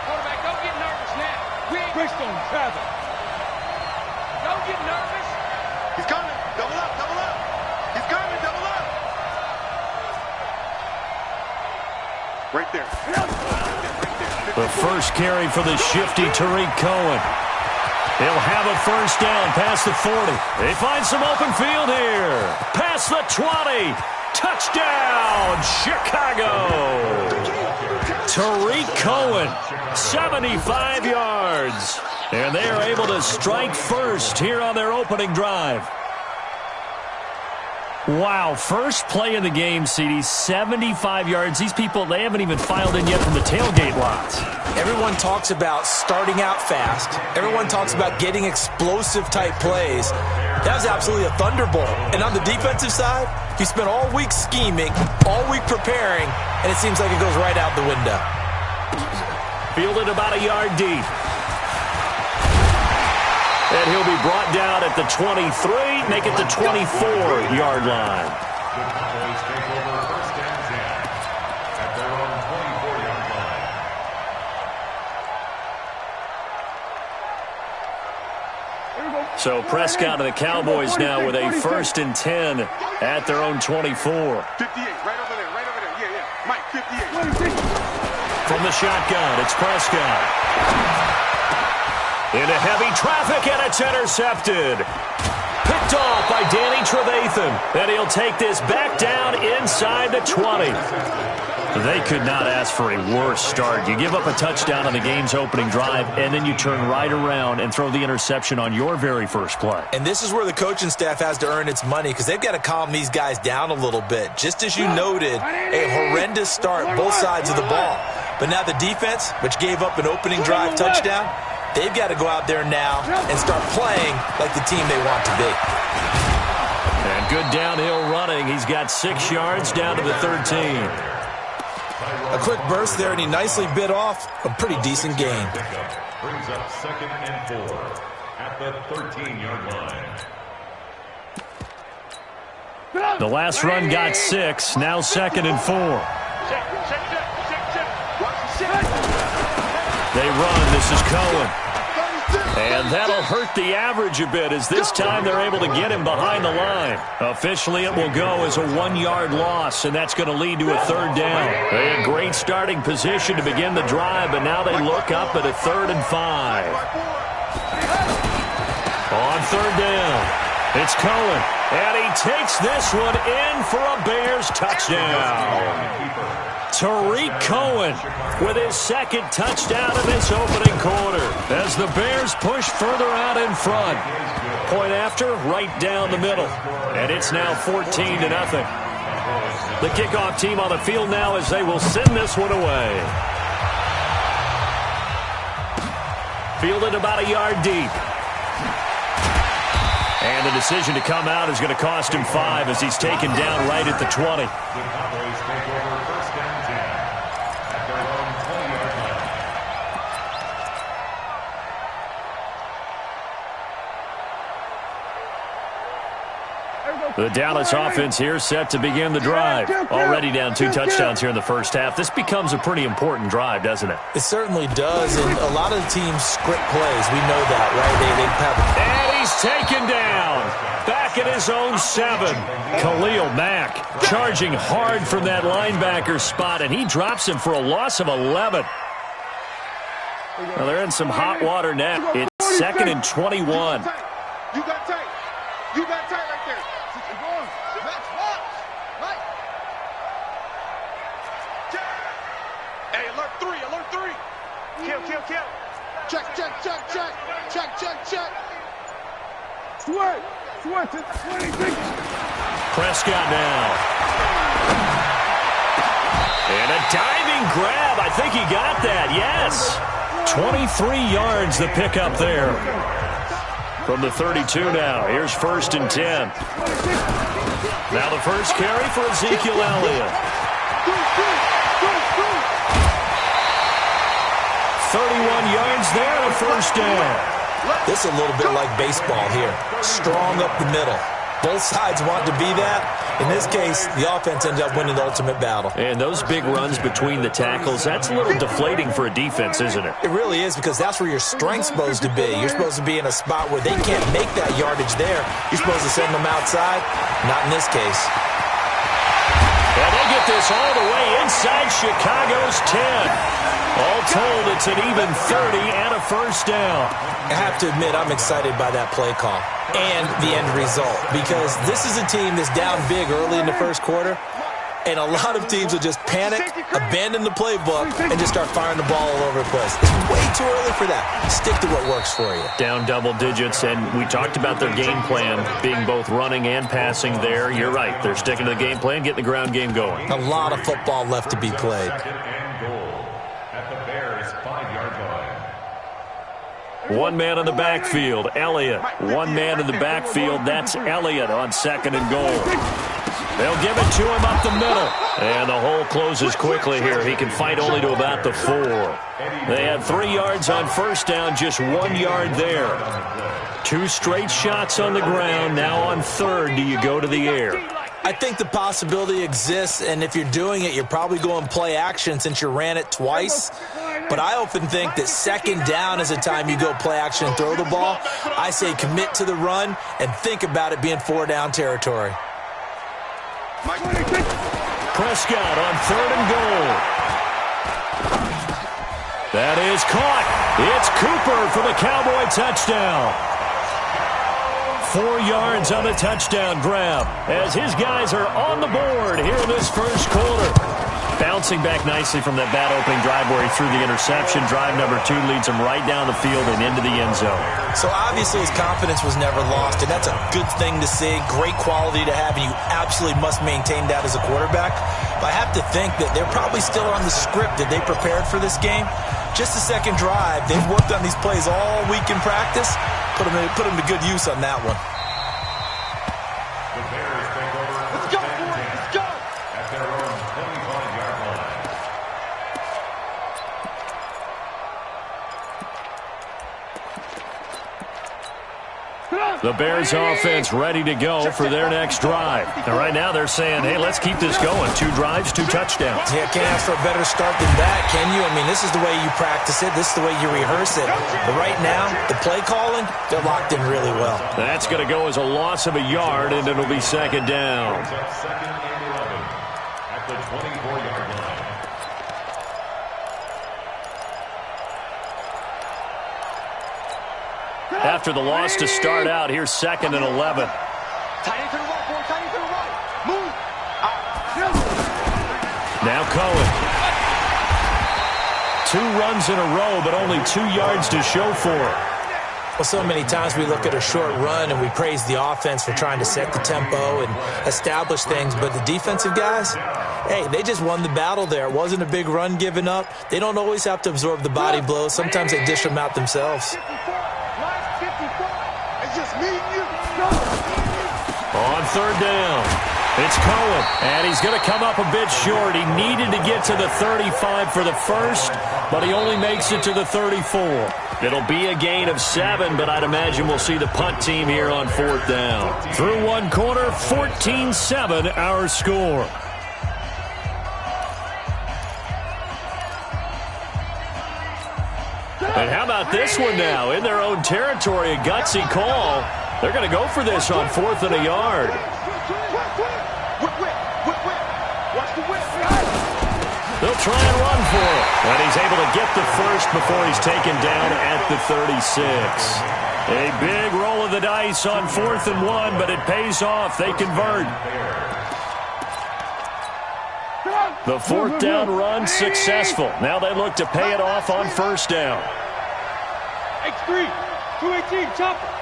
Quarterback, don't get nervous now. Based on travel. Don't get nervous. He's coming. Double up, double up. He's coming, double up. Right there. The first carry for the shifty Tariq Cohen. He'll have a first down past the 40. They find some open field here. Past the 20. Touchdown, Chicago. Tariq Cohen, 75 yards. And they are able to strike first here on their opening drive. Wow, first play of the game, CD, 75 yards. These people, they haven't even filed in yet from the tailgate lots. Everyone talks about starting out fast. Everyone talks about getting explosive-type plays. That was absolutely a thunderbolt. And on the defensive side, you spent all week scheming, all week preparing, and it seems like it goes right out the window. Fielded about a yard deep. And he'll be brought down at the 23, make it the 24-yard line. So Prescott and the Cowboys now with a 1st and 10 at their own 24. 58, right over there, right over there. Yeah, yeah. Mike, 58. From the shotgun, it's Prescott. Into heavy traffic, and it's intercepted. Picked off by Danny Trevathan. And he'll take this back down inside the 20. They could not ask for a worse start. You give up a touchdown on the game's opening drive, and then you turn right around and throw the interception on your very first play. And this is where the coaching staff has to earn its money, because they've got to calm these guys down a little bit. Just as you noted, a horrendous start both sides of the ball. But now the defense, which gave up an opening drive touchdown, they've got to go out there now and start playing like the team they want to be. And good downhill running. He's got 6 yards down to the 13. A quick burst there, and he nicely bit off a pretty decent gain. Brings up 2nd and 4 at the 13-yard line. The last run got 6. Now 2nd and 4. They run. This is Cohen. And that'll hurt the average a bit, as this time they're able to get him behind the line. Officially, it will go as a 1-yard loss, and that's going to lead to a 3rd down. They had great starting position to begin the drive, but now they look up at a 3rd and 5. On 3rd down, it's Cohen, and he takes this one in for a Bears touchdown. Tariq Cohen with his 2nd touchdown in this opening quarter as the Bears push further out in front. Point after, right down the middle. And it's now 14-0. The kickoff team on the field now as they will send this one away. Fielded about a yard deep. And the decision to come out is going to cost him 5 as he's taken down right at the 20. The Dallas offense here set to begin the drive. Already down 2 touchdowns here in the first half. This becomes a pretty important drive, doesn't it? It certainly does, and a lot of the teams script plays. We know that, right? They have... And he's taken down. Back at his own 7. Khalil Mack charging hard from that linebacker spot, and he drops him for a loss of 11. Well, they're in some hot water now. It's 2nd and 21. You got tight. You got tight right there. Hey, alert 3, alert 3. Kill. Check. Sweat to 26. Prescott now. And a diving grab. I think he got that. Yes. 23 yards the pickup there. From the 32 now. Here's 1st and 10. Now the first carry for Ezekiel Elliott. 31 yards there and a 1st down. This is a little bit like baseball here. Strong up the middle. Both sides want to be that. In this case, the offense ended up winning the ultimate battle. And those big runs between the tackles, that's a little deflating for a defense, isn't it? It really is, because that's where your strength's supposed to be. You're supposed to be in a spot where they can't make that yardage there. You're supposed to send them outside. Not in this case. And they get this all the way inside Chicago's 10. All told, it's an even 30 and a first down. I have to admit, I'm excited by that play call and the end result, because this is a team that's down big early in the first quarter, and a lot of teams will just panic, abandon the playbook, and just start firing the ball all over the place. It's way too early for that. Stick to what works for you. Down double digits, and we talked about their game plan being both running and passing there. You're right. They're sticking to the game plan, getting the ground game going. A lot of football left to be played. One man in the backfield, Elliott. One man in the backfield, that's Elliott on second and goal. They'll give it to him up the middle. And the hole closes quickly here. He can fight only to about the 4. They had 3 yards on first down, just 1 yard there. 2 straight shots on the ground. Now on third, do you go to the air? I think the possibility exists, and if you're doing it, you're probably going play action since you ran it twice. But I often think that second down is a time you go play action and throw the ball. I say commit to the run and think about it being 4 down territory. Prescott on third and goal. That is caught. It's Cooper for the Cowboy touchdown. 4 yards on the touchdown grab as his guys are on the board here in this first quarter. Bouncing back nicely from that bad opening drive where he threw the interception. Drive number 2 leads him right down the field and into the end zone. So obviously his confidence was never lost, and that's a good thing to see. Great quality to have, and you absolutely must maintain that as a quarterback. But I have to think that they're probably still on the script that they prepared for this game. Just the second drive. They've worked on these plays all week in practice. Put them to good use on that one. Let's go, boys. Let's go. At their own 25-yard line. The Bears offense ready to go for their next drive. And right now they're saying, hey, let's keep this going. 2 drives, 2 touchdowns. Yeah, can't ask for a better start than that, can you? I mean, this is the way you practice it. This is the way you rehearse it. But right now, the play calling, they're locked in really well. That's going to go as a loss of a yard, and it'll be second down. Second and 11 at the 24-yard line. After the loss to start out, here's second and 11. Tight end to the right, boy. Tight end to the right. Move. Now Cohen. 2 runs in a row, but only 2 yards to show for it. Well, so many times we look at a short run and we praise the offense for trying to set the tempo and establish things, but the defensive guys, hey, they just won the battle there. It wasn't a big run given up. They don't always have to absorb the body blows. Sometimes they dish them out themselves. It's just me and you. On third down, it's Cohen, and he's going to come up a bit short. He needed to get to the 35 for the first, but he only makes it to the 34. It'll be a gain of 7, but I'd imagine we'll see the punt team here on 4th down. Through 1 quarter, 14-7 our score. And how about this one now? In their own territory, a gutsy call. They're going to go for this on 4th and a yard. They'll try and run for it. And he's able to get the first before he's taken down at the 36. A big roll of the dice on 4th and 1, but it pays off. They convert. The 4th down run successful. Now they look to pay it off on 1st down. X3, 218, chopper.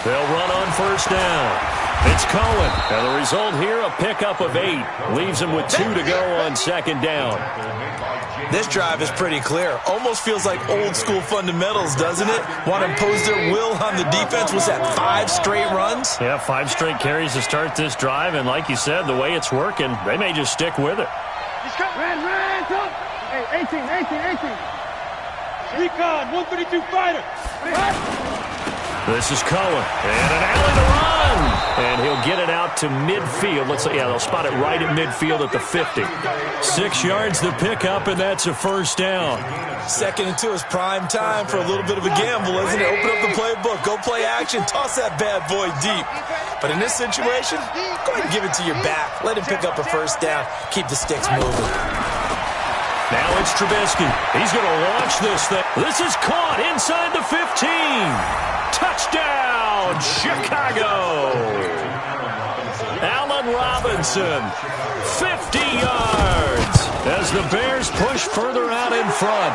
They'll run on 1st down. It's Cohen. And the result here, a pickup of 8. Leaves him with 2 to go on 2nd down. This drive is pretty clear. Almost feels like old school fundamentals, doesn't it? Want to impose their will on the defense. Was that 5 straight runs? Yeah, 5 straight carries to start this drive. And like you said, the way it's working, they may just stick with it. Ran, come. Hey, 18. Recon, 132 fighter. This is Cohen, and an alley to run. And he'll get it out to midfield. Let's say, yeah, they'll spot it right at midfield at the 50. 6 yards to pick up, and that's a first down. 2nd and 2 is prime time for a little bit of a gamble, isn't it? Open up the playbook, go play action, toss that bad boy deep. But in this situation, go ahead and give it to your back. Let him pick up a first down. Keep the sticks moving. Now it's Trubisky. He's going to launch this thing. This is caught inside the 15. Touchdown, Chicago. Allen Robinson, 50 yards as the Bears push further out in front.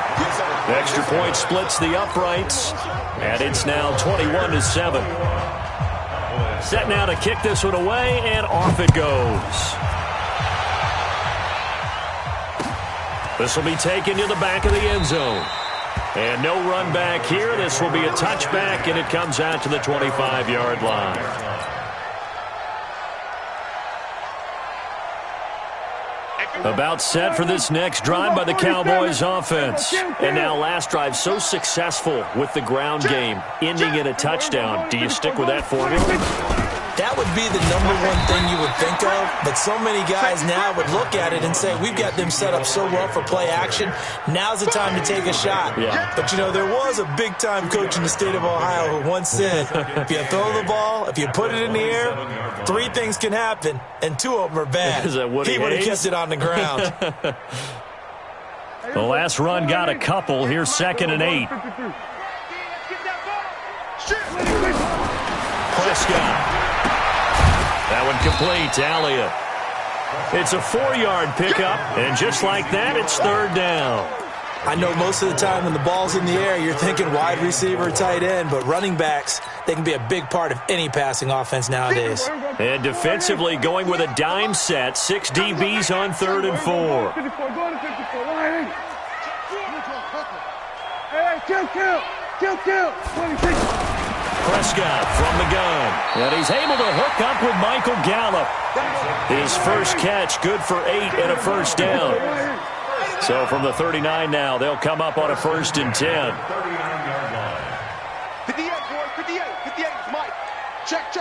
The extra point splits the uprights, and it's now 21-7. Set now to kick this one away, and off it goes. This will be taken to the back of the end zone. And no run back here. This will be a touchback, and it comes out to the 25-yard line. About set for this next drive by the Cowboys offense. And now last drive so successful with the ground game, ending in a touchdown. Do you stick with that formula? That would be the number one thing you would think of, but so many guys now would look at it and say, we've got them set up so well for play action, now's the time to take a shot. Yeah. But, you know, there was a big-time coach in the state of Ohio who once said, if you throw the ball, if you put it in the air, 3 things can happen, and 2 of them are bad. Is that Woody He would have Hayes? kept it on the ground. The last run got a couple. Here's 2nd and 8. Prescott. That one complete to Elliott. It's a 4-yard pickup, and just like that, it's 3rd down. I know most of the time when the ball's in the air, you're thinking wide receiver, tight end, but running backs, they can be a big part of any passing offense nowadays. And defensively going with a dime set, 6 DBs on 3rd and 4. Kill. 26. Prescott from the gun. And he's able to hook up with Michael Gallup. His first catch, good for 8 and a first down. So from the 39 now, they'll come up on a 1st and 10. 58, boy, 58. 58 is Mike. Check.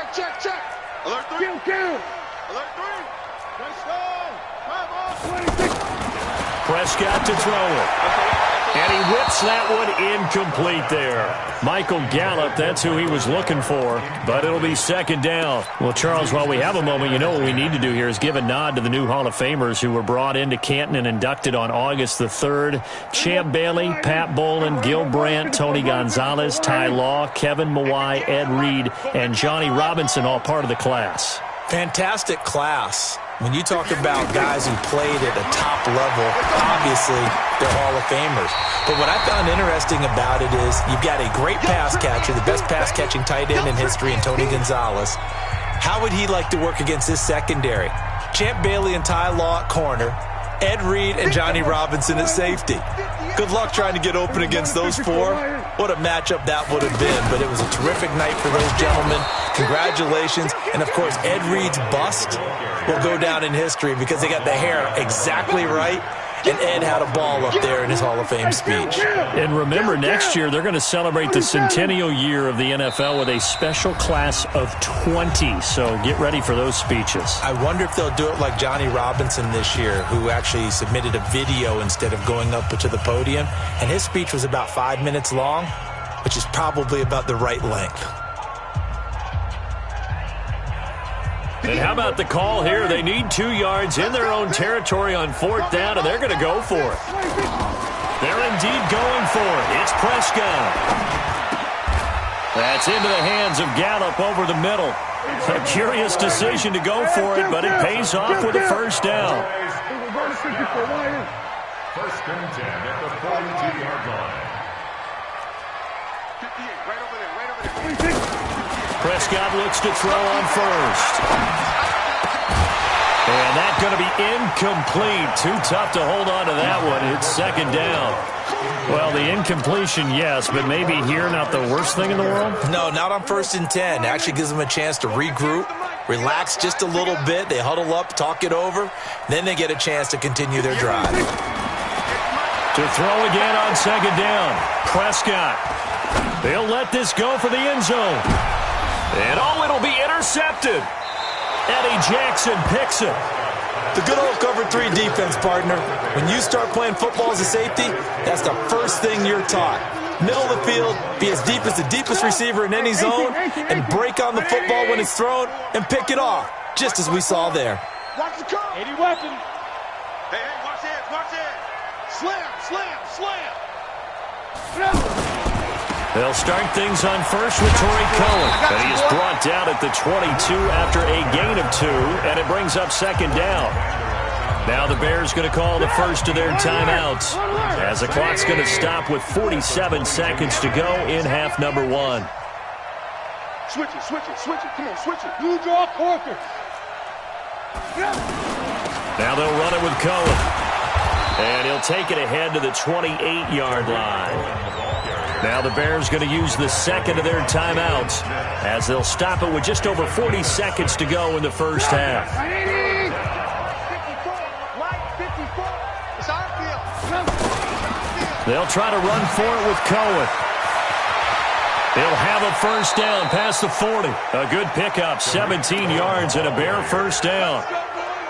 Alert 3. Kill. Alert 3. Touchdown. 26. Prescott to throw it. And he whips that one incomplete there. Michael Gallup, that's who he was looking for, but it'll be 2nd down. Well, Charles, while we have a moment, you know what we need to do here is give a nod to the new Hall of Famers who were brought into Canton and inducted on August the 3rd. Champ Bailey, Pat Bolin, Gil Brandt, Tony Gonzalez, Ty Law, Kevin Mawai, Ed Reed, and Johnny Robinson, all part of the class. Fantastic class. When you talk about guys who played at a top level, obviously they're Hall of Famers. But what I found interesting about it is you've got a great pass catcher, the best pass-catching tight end in history, in Tony Gonzalez. How would he like to work against his secondary? Champ Bailey and Ty Law at corner, Ed Reed and Johnny Robinson at safety. Good luck trying to get open against those 4. What a matchup that would have been, but it was a terrific night for those gentlemen. Congratulations. And, of course, Ed Reed's bust will go down in history because they got the hair exactly right, and Ed had a ball up there in his Hall of Fame speech. And remember, next year they're going to celebrate the centennial year of the NFL with a special class of 20. So get ready for those speeches. I wonder if they'll do it like Johnny Robinson this year, who actually submitted a video instead of going up to the podium. And his speech was about 5 minutes long, which is probably about the right length. And how about the call here? They need 2 yards in their own territory on 4th down, and they're going to go for it. They're indeed going for it. It's Prescott. That's into the hands of Gallup over the middle. A curious decision to go for it, but it pays off with a 1st down. 1st and 10 at the 42-yard line. 58, right over there. Prescott looks to throw on 1st. And that's going to be incomplete. Too tough to hold on to that one. It's 2nd down. Well, the incompletion, yes, but maybe here not the worst thing in the world? No, not on 1st and 10. It actually gives them a chance to regroup, relax just a little bit. They huddle up, talk it over. Then they get a chance to continue their drive. To throw again on 2nd down. Prescott. They'll let this go for the end zone. And, oh, it'll be intercepted. Eddie Jackson picks it. The good old cover 3 defense, partner. When you start playing football as a safety, that's the first thing you're taught. Middle of the field, be as deep as the deepest receiver in any zone, and break on the football when it's thrown and pick it off, just as we saw there. Watch the curve. 80 weapon. Hey, watch this, watch this. Slam, slam, slam. They'll start things on first with Tariq Cohen. And he is brought down at the 22 after a gain of 2, and it brings up second down. Now the Bears going to call the first of their timeouts, as the clock's going to stop with 47 seconds to go in half number 1. Switch it, switch it, switch it. Come on, switch it. You draw quarter. Now they'll run it with Cohen. And he'll take it ahead to the 28-yard line. Now the Bears going to use the second of their timeouts, as they'll stop it with just over 40 seconds to go in the first half. They'll try to run for it with Cohen. He'll have a first down past the 40. A good pickup, 17 yards and a Bear first down.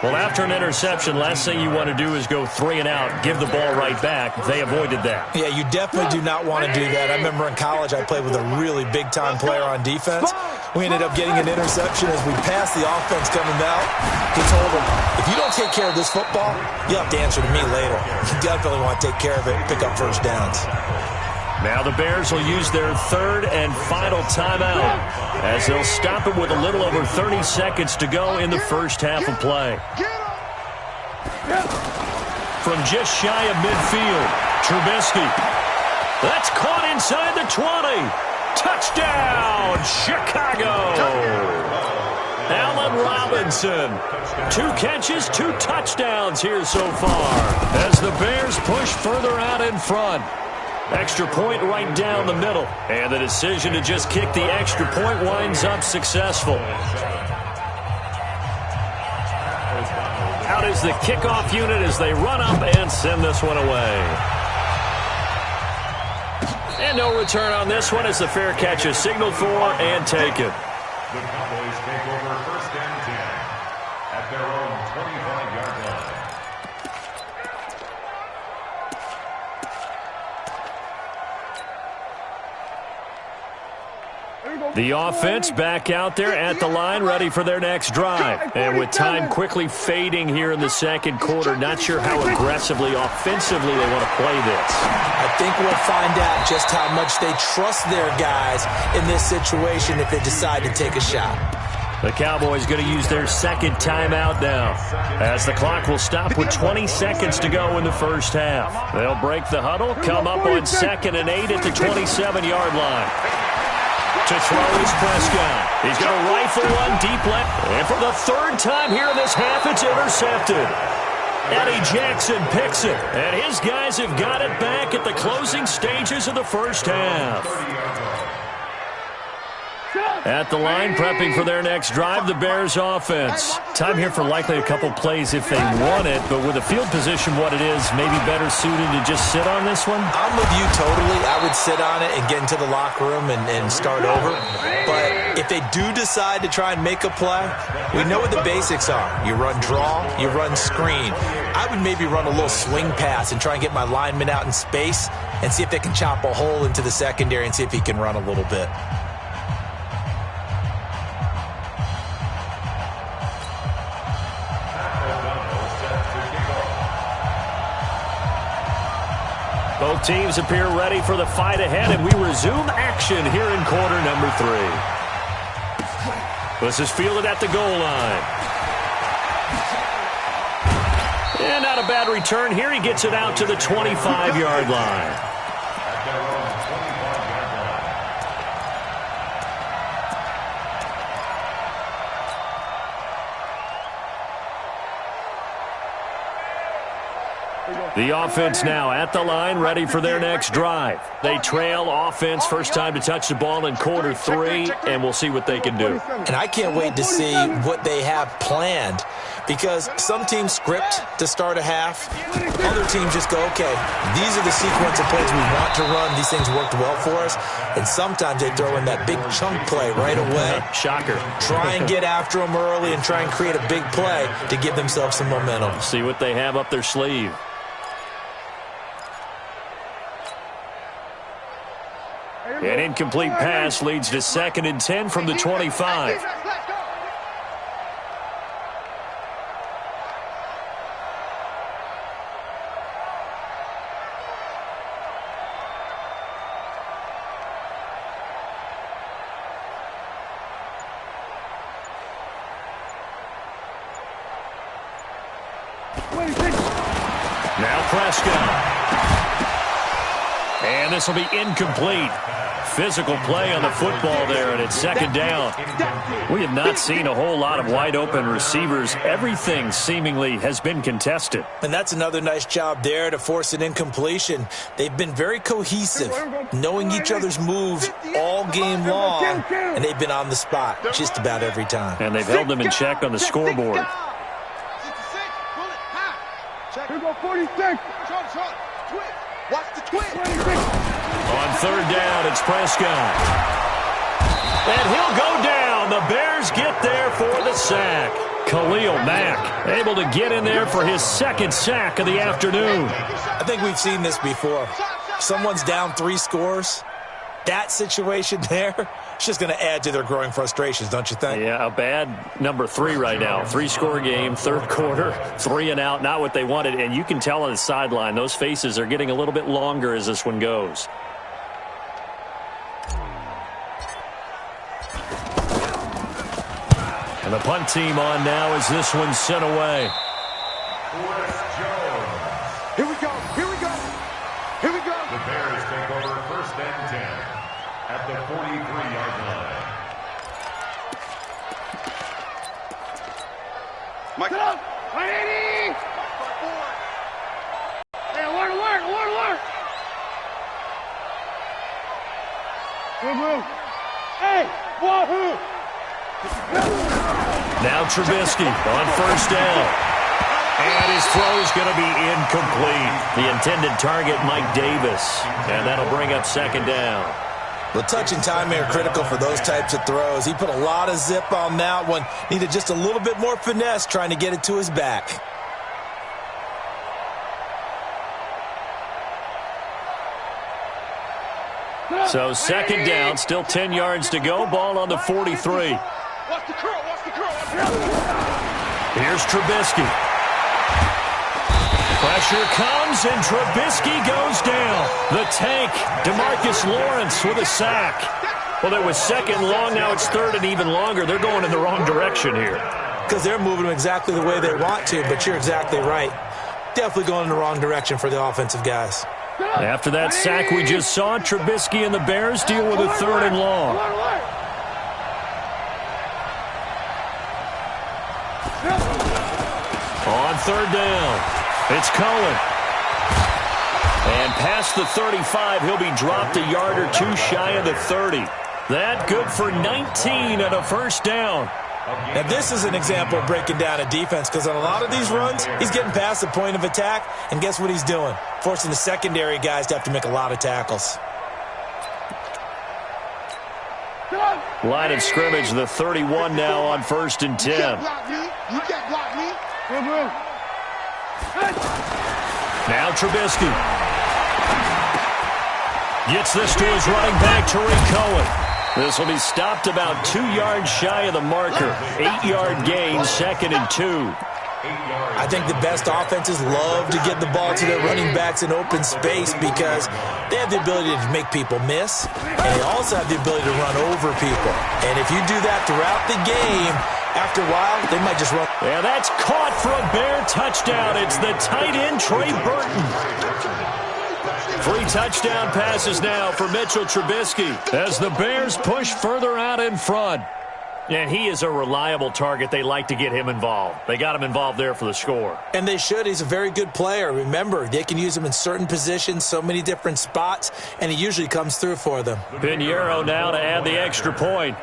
Well, after an interception, last thing you want to do is go 3 and out, give the ball right back. They avoided that. Yeah, you definitely do not want to do that. I remember in college I played with a really big-time player on defense. We ended up getting an interception as we passed the offense coming out. He told him, if you don't take care of this football, you'll have to answer to me later. You definitely want to take care of it and pick up first downs. Now the Bears will use their third and final timeout, as they'll stop it with a little over 30 seconds to go in the first half of play. From just shy of midfield, Trubisky. That's caught inside the 20. Touchdown, Chicago. Allen Robinson. 2 catches, 2 touchdowns here so far, as the Bears push further out in front. Extra point right down the middle. And the decision to just kick the extra point winds up successful. Out is the kickoff unit as they run up and send this one away. And no return on this one as the fair catch is signaled for and taken. The Cowboys take over first and 10 at their own 25-yard line. The offense back out there at the line, ready for their next drive. And with time quickly fading here in the second quarter, not sure how aggressively, offensively they want to play this. I think we'll find out just how much they trust their guys in this situation if they decide to take a shot. The Cowboys going to use their second timeout now, as the clock will stop with 20 seconds to go in the first half. They'll break the huddle, come up on 2nd and 8 at the 27-yard line. To throw is Prescott. He's going to rifle one deep left. And for the 3rd time here in this half, it's intercepted. Eddie Jackson picks it. And his guys have got it back at the closing stages of the first half. At the line, prepping for their next drive, the Bears offense. Time here for likely a couple plays if they want it, but with the field position what it is, maybe better suited to just sit on this one? I'm with you totally. I would sit on it and get into the locker room and start over. But if they do decide to try and make a play, we know what the basics are. You run draw, you run screen. I would maybe run a little swing pass and try and get my lineman out in space and see if they can chop a hole into the secondary and see if he can run a little bit. Both teams appear ready for the fight ahead, and we resume action here in quarter number 3. This is fielded at the goal line. And not a bad return here. He gets it out to the 25-yard line. The offense now at the line, ready for their next drive. They trail offense, first time to touch the ball in quarter 3, and we'll see what they can do. And I can't wait to see what they have planned, because some teams script to start a half. Other teams just go, okay, these are the sequence of plays we want to run. These things worked well for us. And sometimes they throw in that big chunk play right away. Shocker. Try and get after them early and try and create a big play to give themselves some momentum. See what they have up their sleeve. An incomplete pass leads to 2nd and 10 from the 25. Now Prescott. And this will be incomplete. Physical play on the football there, and it's 2nd down. We have not seen a whole lot of wide-open receivers. Everything seemingly has been contested. And that's another nice job there to force an incompletion. They've been very cohesive, knowing each other's moves all game long, and they've been on the spot just about every time. And they've held them in check on the scoreboard. Here we go, 46. Watch the twist. On 3rd down, it's Prescott. And he'll go down. The Bears get there for the sack. Khalil Mack able to get in there for his 2nd sack of the afternoon. I think we've seen this before. Someone's down 3 scores. That situation there, it's just going to add to their growing frustrations, don't you think? Yeah, a bad number 3 right now. 3-score game, 3rd quarter, 3 and out, not what they wanted. And you can tell on the sideline, those faces are getting a little bit longer as this one goes. And the punt team on now as this one's sent away. Here we go. Here we go. Here we go. The Bears take over 1st and 10 at the 43-yard line. Mike. Get up. 180. Hey, alert. Move. Hey, wahoo. Now Trubisky on 1st down. And his throw is going to be incomplete. The intended target, Mike Davis. And that'll bring up 2nd down. The touch and time are critical for those types of throws. He put a lot of zip on that one. Needed just a little bit more finesse trying to get it to his back. So 2nd down, still 10 yards to go. Ball on the 43. Watch the curl. Here's Trubisky. Pressure comes, and Trubisky goes down. The tank, DeMarcus Lawrence with a sack. Well, it was 2nd long, now it's 3rd and even longer. They're going in the wrong direction here. Because they're moving them exactly the way they want to, but you're exactly right. Definitely going in the wrong direction for the offensive guys. After that sack we just saw, Trubisky and the Bears deal with a 3rd and long. On 3rd down, it's Cohen. And past the 35, he'll be dropped a yard or 2 shy of the 30. That good for 19 and a 1st down. Now, this is an example of breaking down a defense, because on a lot of these runs, he's getting past the point of attack, and guess what he's doing? Forcing the secondary guys to have to make a lot of tackles. Line of scrimmage, the 31 now on 1st and 10. You can't block me. Now Trubisky. Gets this to his running back, Tariq Cohen. This will be stopped about 2 yards shy of the marker. 8-yard gain, 2nd and 2. I think the best offenses love to get the ball to their running backs in open space because they have the ability to make people miss, and they also have the ability to run over people. And if you do that throughout the game, after a while, they might just run. Yeah, that's caught for a Bear touchdown. It's the tight end, Trey Burton. 3 touchdown passes now for Mitchell Trubisky as the Bears push further out in front. And he is a reliable target. They like to get him involved. They got him involved there for the score. And they should. He's a very good player. Remember, they can use him in certain positions, so many different spots, and he usually comes through for them. Pinheiro now to add the extra point.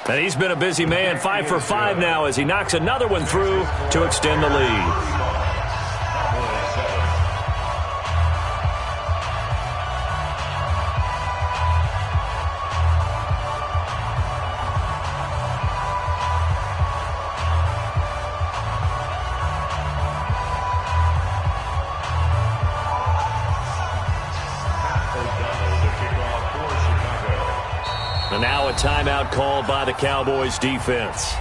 And he's been a busy man, 5 for 5 now as he knocks another one through to extend the lead. And now a timeout called by the Cowboys defense.